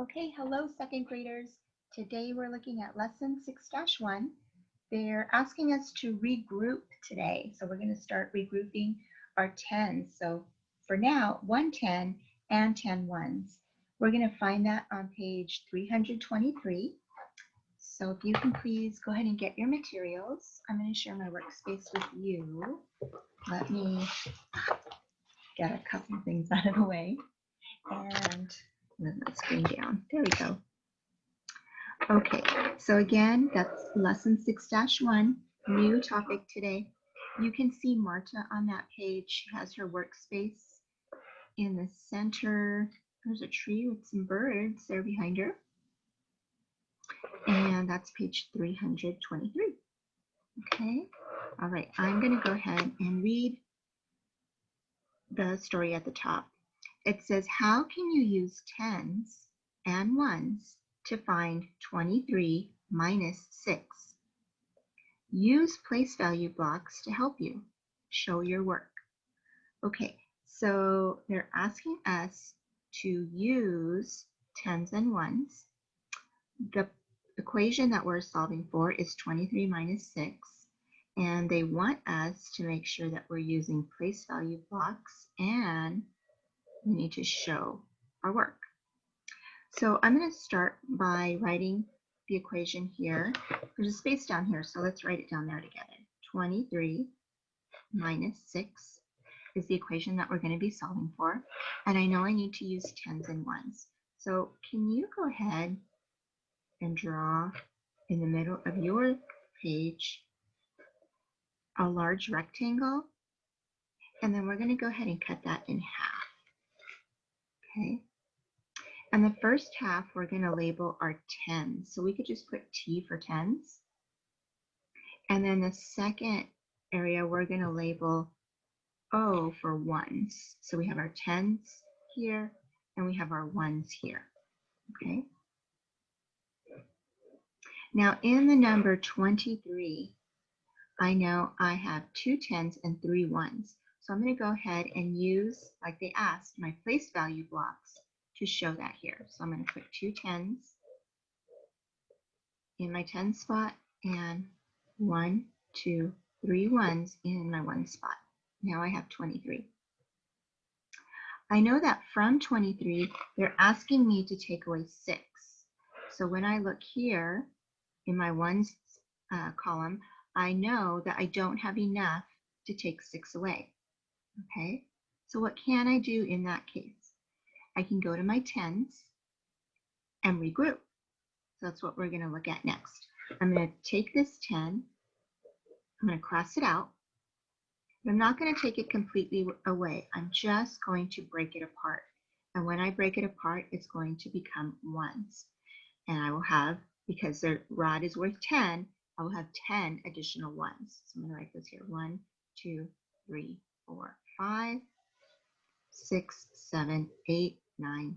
Okay, hello second graders. Today we're looking at lesson 6-1. They're asking us to regroup today. So we're going to start regrouping our tens. So for now, 110 and 10 ones. We're going to find that on page 323. So if you can please go ahead and get your materials. I'm going to share my workspace with you. Let me get a couple of things out of the way and move my screen down. There we go. Okay, so again, that's lesson 6-1, new topic today. You can see Marta on that page. She has her workspace in the center. There's a tree with some birds there behind her. And that's page 323. Okay, all right, I'm going to go ahead and read the story at the top. It says, how can you use tens and ones to find 23 minus 6? Use place value blocks to help you. Show your work. Okay, so they're asking us to use tens and ones. The equation that we're solving for is 23 minus 6. And they want us to make sure that we're using place value blocks and we need to show our work. So I'm going to start by writing the equation here. There's a space down here, so let's write it down there together. 23 minus 6 is the equation that we're going to be solving for. And I know I need to use tens and ones. So can you go ahead and draw in the middle of your page a large rectangle? And then we're going to go ahead and cut that in half. Okay. And the first half we're going to label our tens. So we could just put T for tens. And then the second area we're going to label O for ones. So we have our tens here and we have our ones here. Okay. Now in the number 23, I know I have 2 tens and 3 ones. So I'm going to go ahead and use, like they asked, my place value blocks to show that here. So I'm going to put 2 tens in my 10 spot and 1, 2, 3 ones in my 1 spot. Now I have 23. I know that from 23, they're asking me to take away 6. So when I look here in my ones column, I know that I don't have enough to take 6 away. Okay, so what can I do in that case? I can go to my tens and regroup. So that's what we're going to look at next. I'm going to take this 10, I'm going to cross it out. But I'm not going to take it completely away. I'm just going to break it apart. And when I break it apart, it's going to become ones. And I will have, because the rod is worth 10, I will have 10 additional ones. So I'm going to write this here. 1, 2, 3, 4, 5, 6, 7, 8, 9,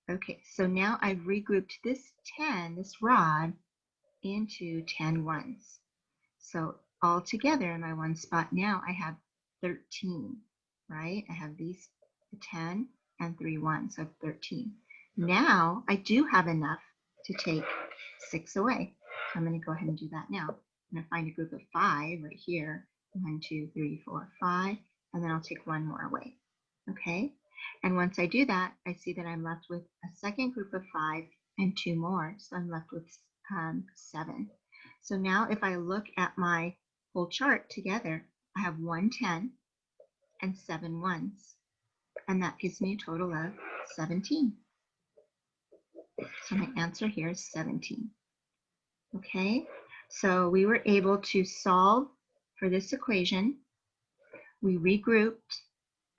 10. Okay, so now I've regrouped this 10, this rod, into 10 ones. So all together in my 1 spot now I have 13, right? I have these 10 and 3 ones, so 13. Now I do have enough to take 6 away. So I'm going to go ahead and do that now. I'm going to find a group of 5 right here. 1, 2, 3, 4, 5, and then I'll take 1 more away. Okay? And once I do that, I see that I'm left with a second group of 5 and 2 more. So I'm left with 7. So now if I look at my whole chart together, I have 1 10 and 7 ones. And that gives me a total of 17. So my answer here is 17. Okay, so we were able to solve for this equation. We regrouped.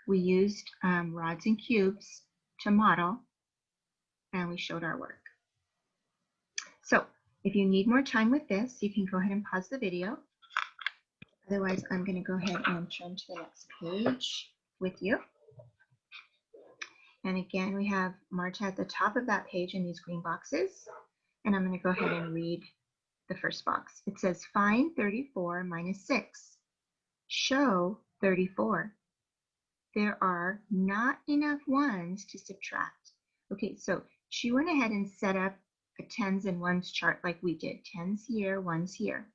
We used rods and cubes to model, and we showed our work. So if you need more time with this, you can go ahead and pause the video. Otherwise, I'm going to go ahead and turn to the next page with you. And again, we have Marta at the top of that page in these green boxes. And I'm going to go ahead and read the first box. It says, find 34 minus 6. Show 34. There are not enough ones to subtract. Okay, so she went ahead and set up a tens and ones chart like we did. Tens here, ones here.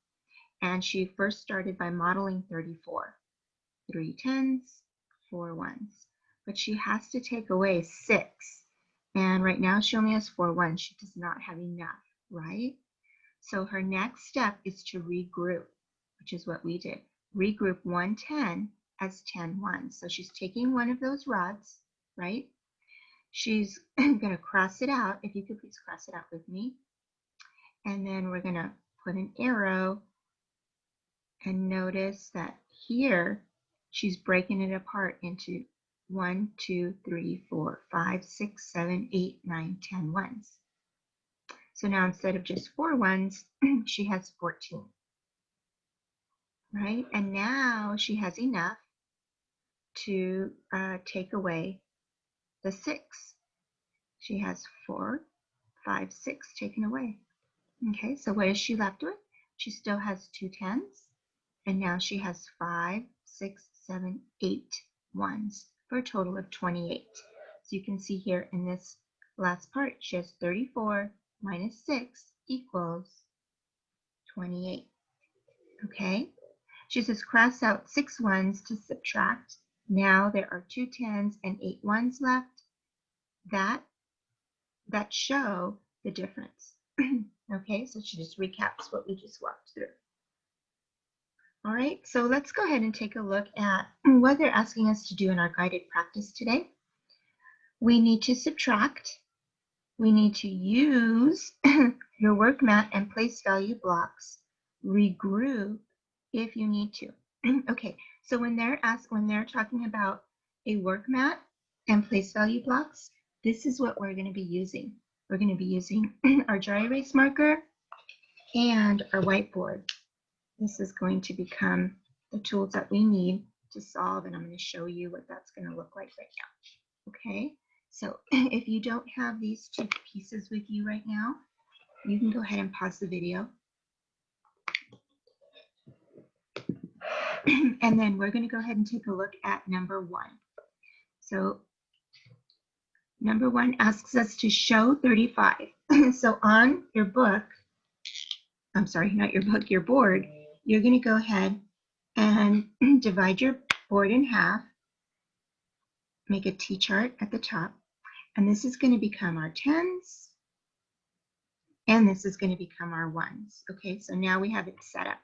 And she first started by modeling 34. 3 tens, 4 ones. But she has to take away 6. And right now she only has 4 ones. She does not have enough, right? So her next step is to regroup, which is what we did. Regroup 1 10 as 10 ones. So she's taking one of those rods, right? She's going to cross it out. If you could please cross it out with me. And then we're going to put an arrow, and notice that here she's breaking it apart into 1, 2, 3, 4, 5, 6, 7, 8, 9, 10 ones. So now instead of just 4 ones, she has 14. Right? And now she has enough to take away the 6. She has 4, 5, 6 taken away. Okay, so what is she left with? She still has 2 tens, and now she has 5, 6, 7, 8 ones for a total of 28. So you can see here in this last part, she has 34 minus 6 equals 28. Okay, she says cross out 6 ones to subtract. Now there are 2 tens and 8 ones left. That show the difference. Okay, so she just recaps what we just walked through. All right, so let's go ahead and take a look at what they're asking us to do in our guided practice today. We need to subtract. We need to use your work mat and place value blocks. Regroup if you need to. Okay, so when they're talking about a work mat and place value blocks, this is what we're going to be using. We're going to be using our dry erase marker and our whiteboard. This is going to become the tools that we need to solve, and I'm going to show you what that's going to look like right now. Okay, so if you don't have these 2 pieces with you right now, you can go ahead and pause the video. And then we're going to go ahead and take a look at number 1. So number 1 asks us to show 35. So on your book, I'm sorry, not your book, your board, you're going to go ahead and divide your board in half, make a T-chart at the top, and this is going to become our tens, and this is going to become our ones. Okay, so now we have it set up.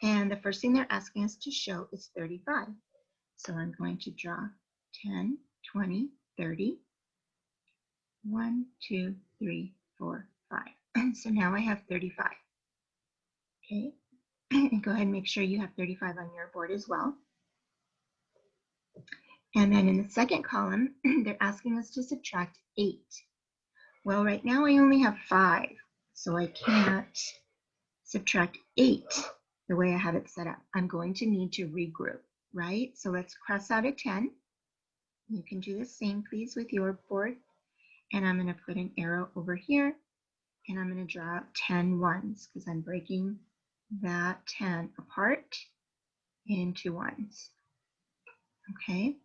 And the first thing they're asking us to show is 35. So I'm going to draw 10, 20, 30, 1, 2, 3, 4, 5. So now I have 35. Okay, and go ahead and make sure you have 35 on your board as well. And then in the second column, they're asking us to subtract 8. Well, right now I only have 5, so I can't subtract 8 the way I have it set up. I'm going to need to regroup, right? So let's cross out a 10. You can do the same, please, with your board. And I'm going to put an arrow over here, and I'm going to draw 10 ones because I'm breaking that 10 apart into ones. Okay.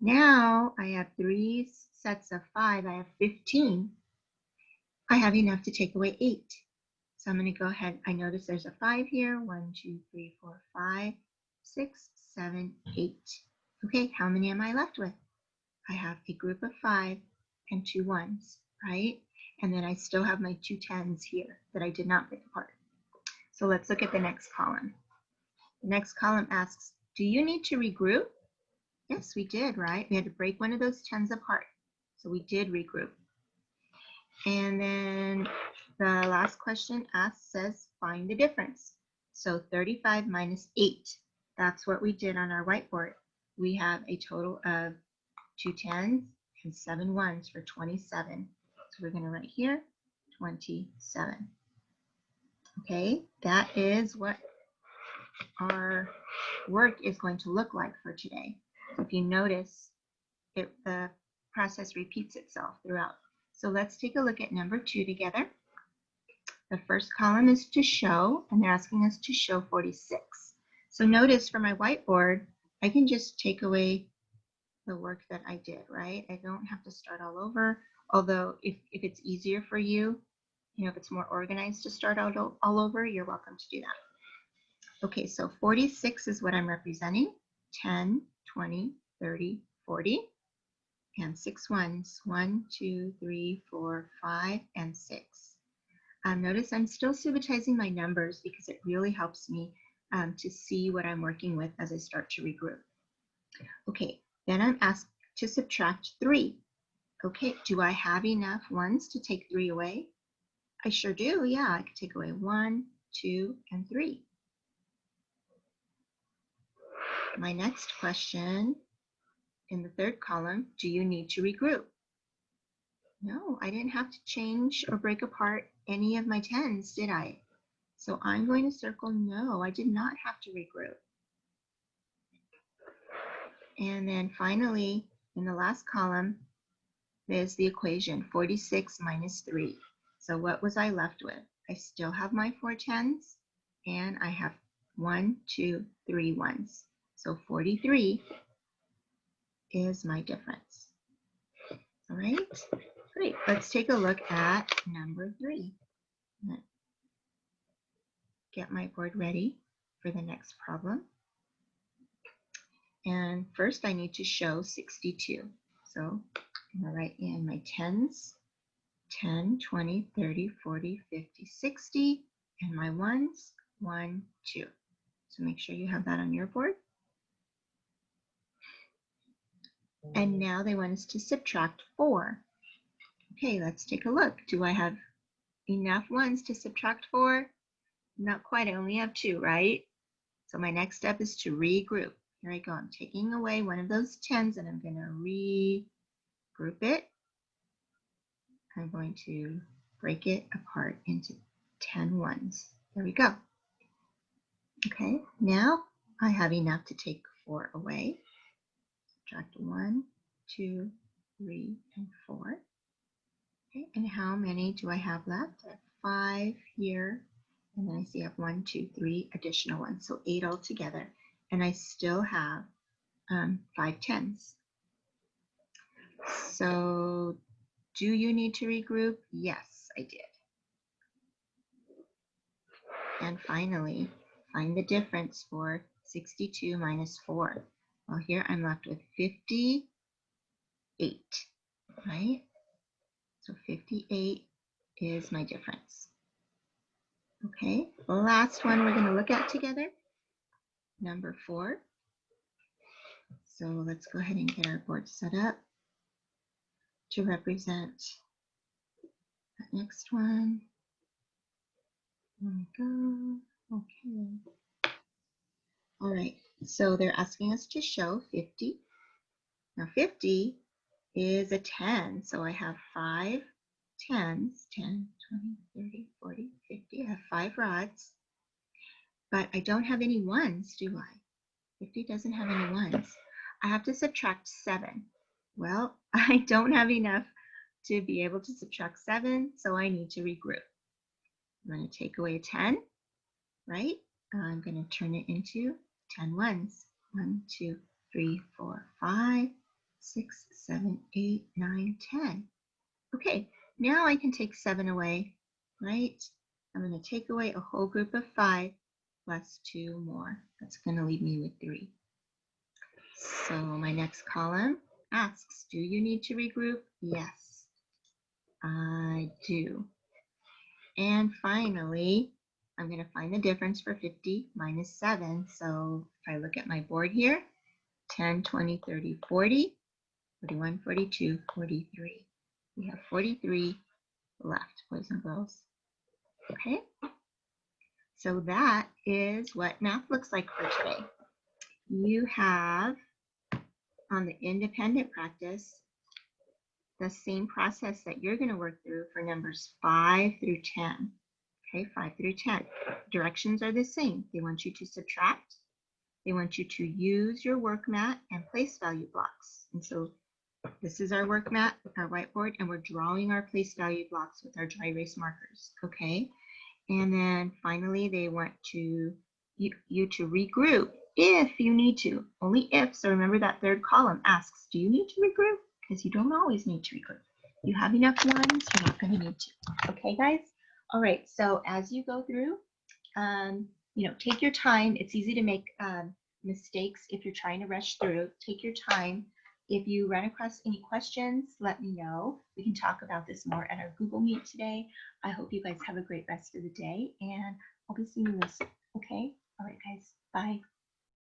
Now I have 3 sets of 5. I have 15. I have enough to take away 8. So I'm going to go ahead. I notice there's a 5 here. 1, 2, 3, 4, 5, 6, 7, 8. Okay, how many am I left with? I have a group of 5 and 2 ones, right? And then I still have my 2 tens here that I did not break apart. So let's look at the next column. The next column asks, do you need to regroup? Yes, we did, right? We had to break one of those tens apart. So we did regroup. And then the last question says, find the difference. So 35 minus 8, that's what we did on our whiteboard. We have a total of 2 tens and 7 ones for 27. So we're going to write here 27. Okay, that is what our work is going to look like for today. So if you notice, the process repeats itself throughout. So let's take a look at number 2 together. The first column is to show, and they're asking us to show 46. So notice for my whiteboard, I can just take away the work that I did, right? I don't have to start all over. Although if it's easier for you, if it's more organized to start out all over, you're welcome to do that. Okay, so 46 is what I'm representing. 10, 20, 30, 40. And 6 ones, 1, 2, 3, 4, 5, and 6. Notice I'm still subitizing my numbers because it really helps me to see what I'm working with as I start to regroup. Okay, then I'm asked to subtract 3. Okay, do I have enough ones to take 3 away? I sure do, yeah, I could take away 1, 2, and 3. My next question in the third column, do you need to regroup? No, I didn't have to change or break apart any of my 10s, did I? So I'm going to circle no, I did not have to regroup. And then finally, in the last column, there's the equation, 46 minus 3. So what was I left with? I still have my 4 10s, and I have 1, 2, 3 1s. So 43 is my difference. All right, great. Let's take a look at number 3. Get my board ready for the next problem. And first I need to show 62. So I'm going to write in my 10s, 10, 20, 30, 40, 50, 60, and my 1s, 1, 2. So make sure you have that on your board. And now they want us to subtract 4. Okay, let's take a look. Do I have enough ones to subtract 4? Not quite, I only have 2, right? So my next step is to regroup. Here I go, I'm taking away one of those 10s and I'm going to regroup it. I'm going to break it apart into 10 ones. There we go. Okay, now I have enough to take 4 away. Subtract 1, 2, 3, and 4. Okay, and how many do I have left? I have 5 here, and then I see I have 1, 2, 3 additional ones, so 8 altogether, and I still have 5 10s. So do you need to regroup? Yes, I did. And finally, find the difference for 62 minus 4. Well, here I'm left with 58, right? So 58 is my difference. Okay, the last one we're going to look at together, number 4. So let's go ahead and get our board set up to represent that next one. There we go. Okay. All right, so they're asking us to show 50. Now 50 is a 10, so I have 5 10s, 10, 20, 30, 40, 50. I have 5 rods, but I don't have any 1s, do I? 50 doesn't have any 1s. I have to subtract 7. Well, I don't have enough to be able to subtract 7, so I need to regroup. I'm going to take away a 10, right? I'm going to turn it into 10 1s. 1, 2, 3, 4, 5, 6, 7, 8, 9, 10. Okay, now I can take 7 away, right? I'm going to take away a whole group of 5 plus 2 more. That's going to leave me with 3. So my next column asks, do you need to regroup? Yes, I do. And finally, I'm going to find the difference for 50 minus 7. So if I look at my board here, 10, 20, 30, 40, 41, 42, 43. We have 43 left, boys and girls. Okay, so that is what math looks like for today. You have on the independent practice the same process that you're going to work through for numbers 5 through 10. Okay, 5 through 10. Directions are the same. They want you to subtract. They want you to use your work mat and place value blocks. And so this is our work mat, our whiteboard, and we're drawing our place value blocks with our dry erase markers. Okay, and then finally they want you to regroup if you need to. Only if. So remember that third column asks, do you need to regroup? Because you don't always need to regroup. You have enough ones, you're not going to need to. Okay, guys? All right, so as you go through, take your time. It's easy to make mistakes if you're trying to rush through. Take your time. If you run across any questions, let me know. We can talk about this more at our Google Meet today. I hope you guys have a great rest of the day, and I'll be seeing you soon. Okay? All right, guys. Bye.